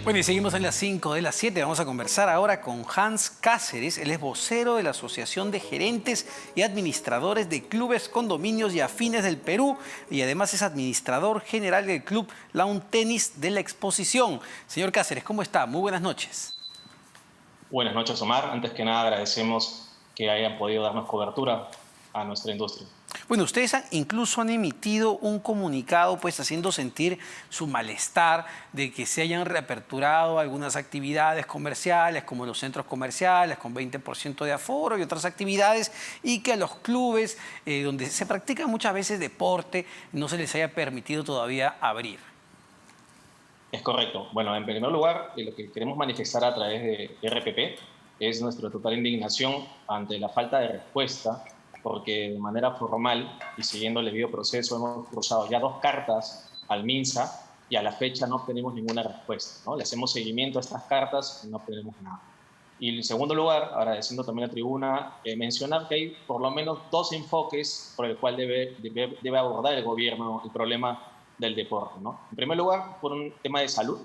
Bueno, y seguimos en las 5 de las 7. Vamos a conversar ahora con Hans Cáceres. Él es vocero de la Asociación de Gerentes y Administradores de Clubes, Condominios y Afines del Perú. Y además es administrador general del Club Lawn Tenis de la Exposición. Señor Cáceres, ¿cómo está? Muy buenas noches. Buenas noches, Omar. Antes que nada, agradecemos que hayan podido darnos cobertura a nuestra industria. Bueno, ustedes incluso han emitido un comunicado pues haciendo sentir su malestar de que se hayan reaperturado algunas actividades comerciales como los centros comerciales con 20% de aforo y otras actividades, y que a los clubes donde se practica muchas veces deporte no se les haya permitido todavía abrir. Es correcto. Bueno, en primer lugar, lo que queremos manifestar a través de RPP es nuestra total indignación ante la falta de respuesta, porque de manera formal y siguiendo el debido proceso hemos cruzado ya 2 cartas al MINSA y a la fecha no obtenemos ninguna respuesta, ¿no? Le hacemos seguimiento a estas cartas y no obtenemos nada. Y en segundo lugar, agradeciendo también a tribuna, mencionar que hay por lo menos 2 enfoques por el cual debe abordar el gobierno el problema del deporte, ¿no? En primer lugar, por un tema de salud.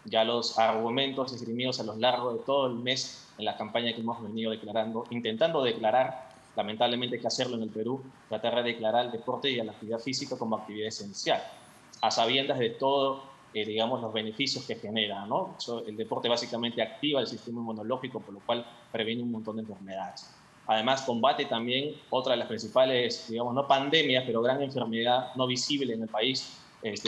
Ya los argumentos esgrimidos a lo largo de todo el mes en la campaña que hemos venido declarando, intentando declarar, lamentablemente hay que hacerlo en el Perú, tratar de declarar el deporte y a la actividad física como actividad esencial, a sabiendas de todo, digamos, los beneficios que genera, ¿no? El deporte básicamente activa el sistema inmunológico, por lo cual previene un montón de enfermedades. Además, combate también otra de las principales, digamos, no pandemias, pero gran enfermedad no visible en el país.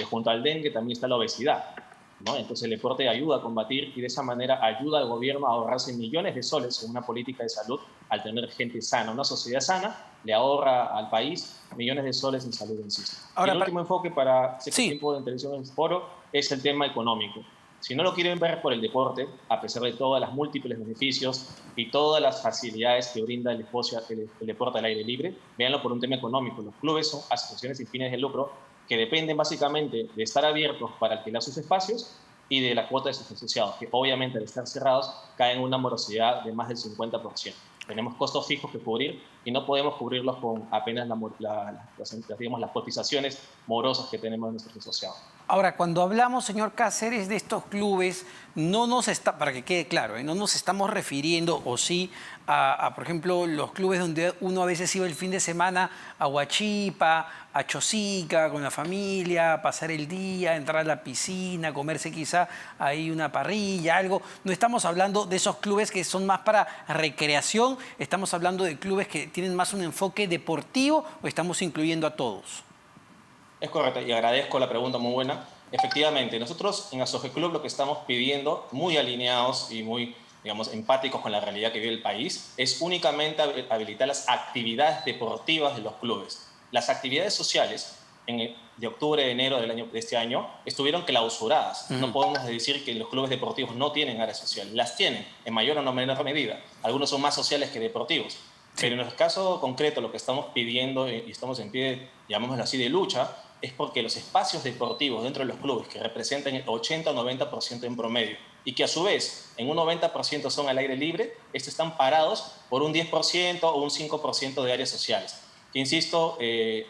Junto al dengue también está la obesidad, ¿no? Entonces el deporte ayuda a combatir y de esa manera ayuda al gobierno a ahorrarse millones de soles en una política de salud al tener gente sana. Una sociedad sana le ahorra al país millones de soles en salud en sí. Ahora, y el último enfoque para este sí. tiempo de intervención en el foro es el tema económico. Si no lo quieren ver por el deporte, a pesar de todas las múltiples beneficios y todas las facilidades que brinda el deporte al aire libre, véanlo por un tema económico. Los clubes son asociaciones sin fines de lucro que dependen básicamente de estar abiertos para alquilar sus espacios y de la cuota de sus asociados, que obviamente al estar cerrados caen en una morosidad de más del 50%. Tenemos costos fijos que cubrir y no podemos cubrirlos con apenas las cotizaciones morosas que tenemos en nuestros asociados. Ahora, cuando hablamos, señor Cáceres, de estos clubes, no nos está, para que quede claro, no nos estamos refiriendo, o sí, por ejemplo, los clubes donde uno a veces iba el fin de semana a Huachipa, a Chosica, con la familia, pasar el día, entrar a la piscina, comerse quizá ahí una parrilla, algo. No estamos hablando de esos clubes que son más para recreación, estamos hablando de clubes que tienen más un enfoque deportivo, o estamos incluyendo a todos. Es correcto, y agradezco la pregunta, muy buena. Efectivamente, nosotros en Asoje Club lo que estamos pidiendo, muy alineados y muy, digamos, empáticos con la realidad que vive el país, es únicamente habilitar las actividades deportivas de los clubes. Las actividades sociales, de octubre a enero de este año, estuvieron clausuradas. No podemos decir que los clubes deportivos no tienen áreas sociales. Las tienen, en mayor o no menor medida. Algunos son más sociales que deportivos. Pero en el caso concreto, lo que estamos pidiendo y estamos en pie, llamémoslo así, de lucha, es porque los espacios deportivos dentro de los clubes, que representan el 80 o 90% en promedio, y que a su vez en un 90% son al aire libre, estos están parados por un 10% o un 5% de áreas sociales. Que insisto,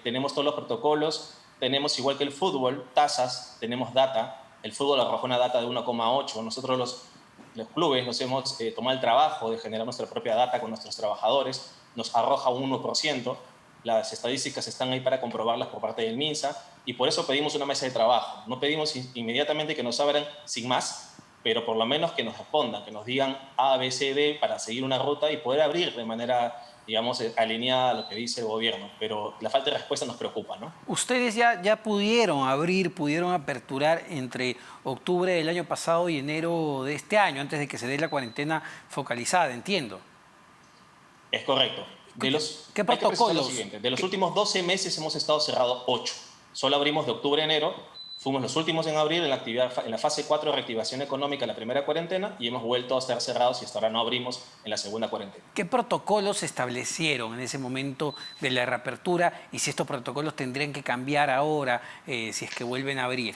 tenemos todos los protocolos, tenemos igual que el fútbol, tasas, tenemos data. El fútbol arrojó una data de 1,8. Nosotros los clubes nos hemos tomado el trabajo de generar nuestra propia data con nuestros trabajadores, nos arroja un 1%. Las estadísticas están ahí para comprobarlas por parte del MINSA y por eso pedimos una mesa de trabajo. No pedimos inmediatamente que nos abran sin más, pero por lo menos que nos respondan, que nos digan A, B, C, D para seguir una ruta y poder abrir de manera, digamos, alineada a lo que dice el gobierno. Pero la falta de respuesta nos preocupa, ¿no? Ustedes ya pudieron abrir, pudieron aperturar entre octubre del año pasado y enero de este año, antes de que se dé la cuarentena focalizada, entiendo. Es correcto. ¿Qué protocolos? De los últimos 12 meses hemos estado cerrados 8. Solo abrimos de octubre a enero. Fuimos los últimos en abrir en la fase 4 de reactivación económica, la primera cuarentena, y hemos vuelto a estar cerrados y hasta ahora no abrimos en la segunda cuarentena. ¿Qué protocolos se establecieron en ese momento de la reapertura y si estos protocolos tendrían que cambiar ahora si es que vuelven a abrir?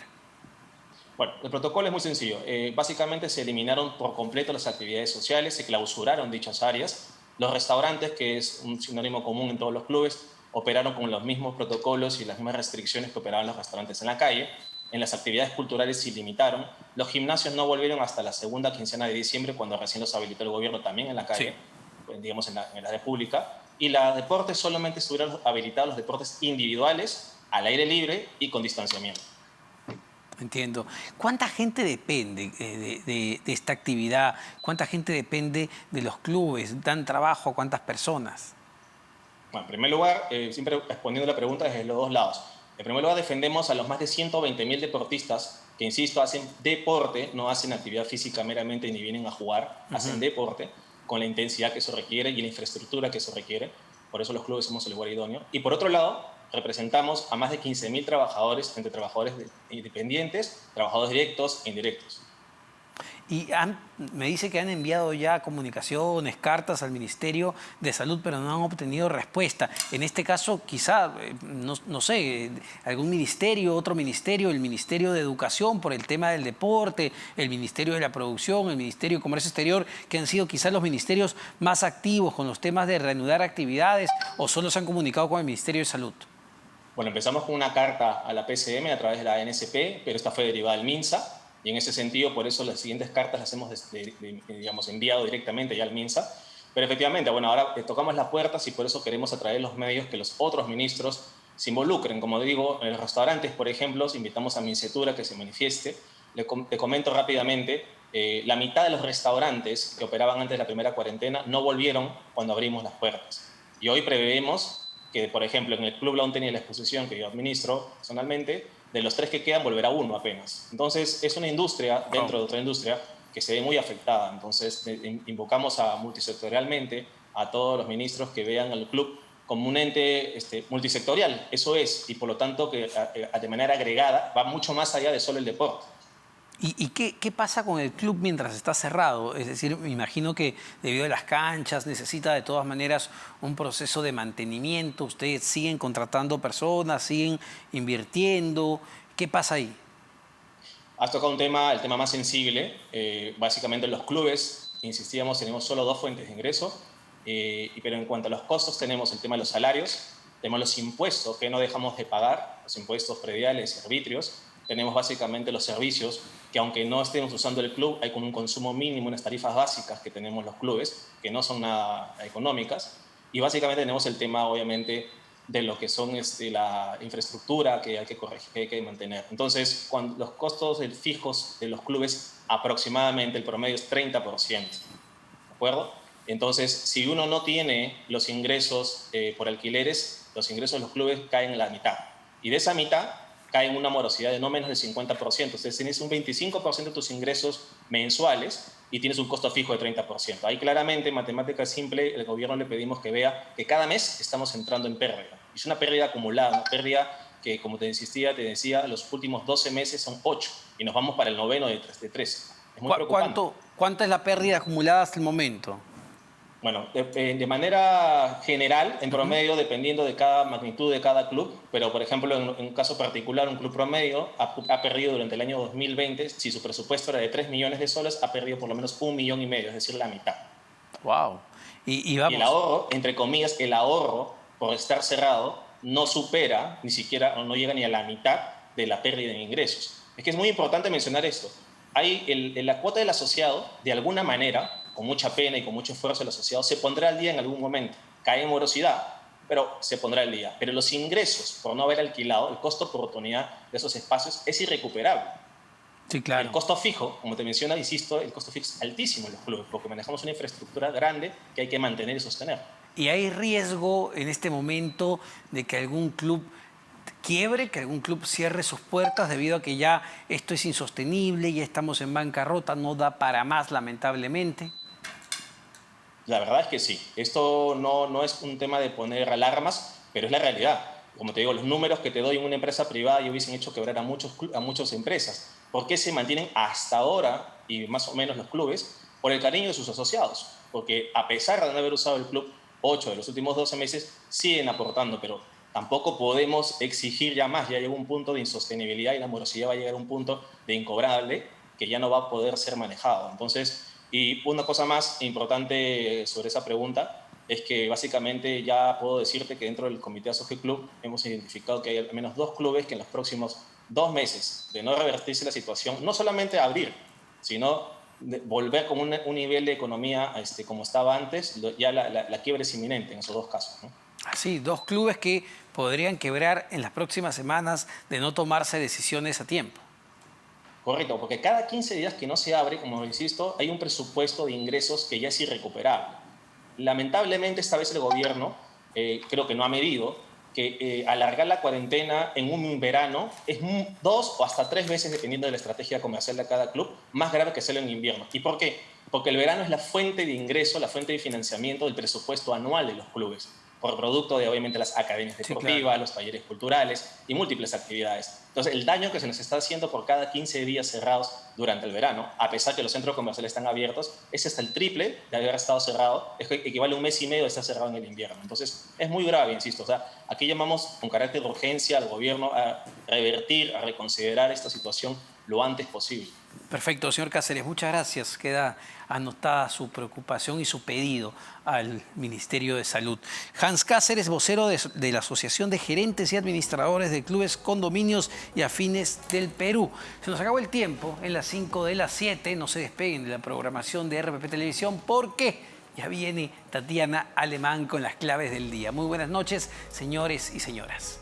Bueno, el protocolo es muy sencillo. Básicamente se eliminaron por completo las actividades sociales, se clausuraron dichas áreas. Los restaurantes, que es un sinónimo común en todos los clubes, operaron con los mismos protocolos y las mismas restricciones que operaban los restaurantes en la calle. En las actividades culturales se limitaron. Los gimnasios no volvieron hasta la segunda quincena de diciembre, cuando recién los habilitó el gobierno también en la Sí. calle, digamos en la república. Y los deportes solamente estuvieron habilitados los deportes individuales, al aire libre y con distanciamiento. Entiendo. ¿Cuánta gente depende de esta actividad? ¿Cuánta gente depende de los clubes? ¿Dan trabajo a cuántas personas? Bueno, en primer lugar, siempre respondiendo la pregunta desde los dos lados. En primer lugar, defendemos a los más de 120.000 deportistas que, insisto, hacen deporte, no hacen actividad física meramente ni vienen a jugar, hacen deporte con la intensidad que eso requiere y la infraestructura que eso requiere. Por eso los clubes somos el lugar idóneo. Y por otro lado, representamos a más de 15.000 trabajadores, entre trabajadores independientes, trabajadores directos e indirectos. Y me dice que han enviado ya comunicaciones, cartas al Ministerio de Salud, pero no han obtenido respuesta. En este caso, quizá, no sé, algún ministerio, otro ministerio, el Ministerio de Educación por el tema del deporte, el Ministerio de la Producción, el Ministerio de Comercio Exterior, que han sido quizás los ministerios más activos con los temas de reanudar actividades, o solo se han comunicado con el Ministerio de Salud. Bueno, empezamos con una carta a la PCM a través de la ANSP, pero esta fue derivada al MINSA. Y en ese sentido, por eso las siguientes cartas las hemos digamos, enviado directamente ya al MINSA. Pero efectivamente, bueno, ahora tocamos las puertas y por eso queremos atraer los medios que los otros ministros se involucren. Como digo, en los restaurantes, por ejemplo, invitamos a Mincetura que se manifieste. Le comento rápidamente, la mitad de los restaurantes que operaban antes de la primera cuarentena no volvieron cuando abrimos las puertas. Y hoy prevemos que, por ejemplo, en el Club La tenía la exposición que yo administro personalmente, de los 3 que quedan volverá uno apenas. Entonces es una industria dentro de otra industria que se ve muy afectada. Entonces invocamos multisectorialmente a todos los ministros que vean al club como un ente multisectorial. Eso es, y por lo tanto que de manera agregada va mucho más allá de solo el deporte. ¿Y qué pasa con el club mientras está cerrado? Es decir, me imagino que debido a las canchas necesita de todas maneras un proceso de mantenimiento. Ustedes siguen contratando personas, siguen invirtiendo. ¿Qué pasa ahí? Has tocado un tema, el tema más sensible. Básicamente los clubes, insistíamos, tenemos solo 2 fuentes de ingreso, pero en cuanto a los costos tenemos el tema de los salarios, tenemos los impuestos que no dejamos de pagar, los impuestos prediales y arbitrios, tenemos básicamente los servicios que aunque no estemos usando el club, hay con un consumo mínimo, unas tarifas básicas que tenemos los clubes, que no son nada económicas, y básicamente tenemos el tema, obviamente, de lo que son la infraestructura que hay que corregir, que hay que mantener. Entonces, cuando los costos fijos de los clubes, aproximadamente el promedio es 30%, ¿de acuerdo? Entonces, si uno no tiene los ingresos por alquileres, los ingresos de los clubes caen en la mitad. Y de esa mitad cae en una morosidad de no menos del 50%. Entonces, tienes un 25% de tus ingresos mensuales y tienes un costo fijo de 30%. Ahí claramente, en matemática simple, el gobierno le pedimos que vea que cada mes estamos entrando en pérdida. Es una pérdida acumulada, una pérdida que, como te decía, los últimos 12 meses son 8 y nos vamos para el noveno de 13. Es muy preocupante. ¿Cuánta es la pérdida acumulada hasta el momento? Bueno, de manera general, en promedio, dependiendo de cada magnitud de cada club, pero por ejemplo, en un caso particular, un club promedio ha perdido durante el año 2020, si su presupuesto era de 3 millones de soles, ha perdido por lo menos 1,5 millones, es decir, la mitad. ¡Wow! Y vamos. Y el ahorro, entre comillas, el ahorro por estar cerrado no supera ni siquiera, o no llega ni a la mitad de la pérdida en ingresos. Es que es muy importante mencionar esto. Hay la cuota del asociado, de alguna manera, con mucha pena y con mucho esfuerzo el asociado, se pondrá al día en algún momento. Cae en morosidad, pero se pondrá al día. Pero los ingresos, por no haber alquilado, el costo por oportunidad de esos espacios es irrecuperable. Sí, claro. El costo fijo, como te menciono, insisto, el costo fijo es altísimo en los clubes, porque manejamos una infraestructura grande que hay que mantener y sostener. ¿Y hay riesgo en este momento de que algún club quiebre, que algún club cierre sus puertas debido a que ya esto es insostenible, ya estamos en bancarrota, no da para más, lamentablemente? La verdad es que sí. Esto no es un tema de poner alarmas, pero es la realidad. Como te digo, los números que te doy en una empresa privada ya hubiesen hecho quebrar a muchas empresas. ¿Por qué se mantienen hasta ahora, y más o menos los clubes? Por el cariño de sus asociados. Porque a pesar de no haber usado el club 8 de los últimos 12 meses, siguen aportando, pero tampoco podemos exigir ya más. Ya llega un punto de insostenibilidad y la morosidad va a llegar a un punto de incobrable que ya no va a poder ser manejado. Entonces, y una cosa más importante sobre esa pregunta es que básicamente ya puedo decirte que dentro del Comité Asoje Club hemos identificado que hay al menos 2 clubes que en los próximos 2 meses de no revertirse la situación, no solamente abrir, sino de volver con un nivel de economía como estaba antes, ya la quiebra es inminente en esos 2 casos, ¿no? Así, 2 clubes que podrían quebrar en las próximas semanas de no tomarse decisiones a tiempo. Correcto, porque cada 15 días que no se abre, como insisto, hay un presupuesto de ingresos que ya es irrecuperable. Lamentablemente, esta vez el gobierno creo que no ha medido que alargar la cuarentena en un verano es 2 o hasta 3 veces, dependiendo de la estrategia comercial de cada club, más grave que hacerlo en invierno. ¿Y por qué? Porque el verano es la fuente de ingreso, la fuente de financiamiento del presupuesto anual de los clubes, por producto de, obviamente, las academias deportivas, sí, claro, los talleres culturales y múltiples actividades. Entonces, el daño que se nos está haciendo por cada 15 días cerrados durante el verano, a pesar que los centros comerciales están abiertos, es hasta el triple de haber estado cerrado, es que equivale a 1 mes y medio de estar cerrado en el invierno. Entonces, es muy grave, insisto. O sea, aquí llamamos con carácter de urgencia al gobierno a revertir, a reconsiderar esta situación lo antes posible. Perfecto, señor Cáceres, muchas gracias. Queda anotada su preocupación y su pedido al Ministerio de Salud. Hans Cáceres, vocero de la Asociación de Gerentes y Administradores de Clubes, Condominios y Afines del Perú. Se nos acabó el tiempo, en las 5 de las 7. No se despeguen de la programación de RPP Televisión porque ya viene Tatiana Alemán con las claves del día. Muy buenas noches, señores y señoras.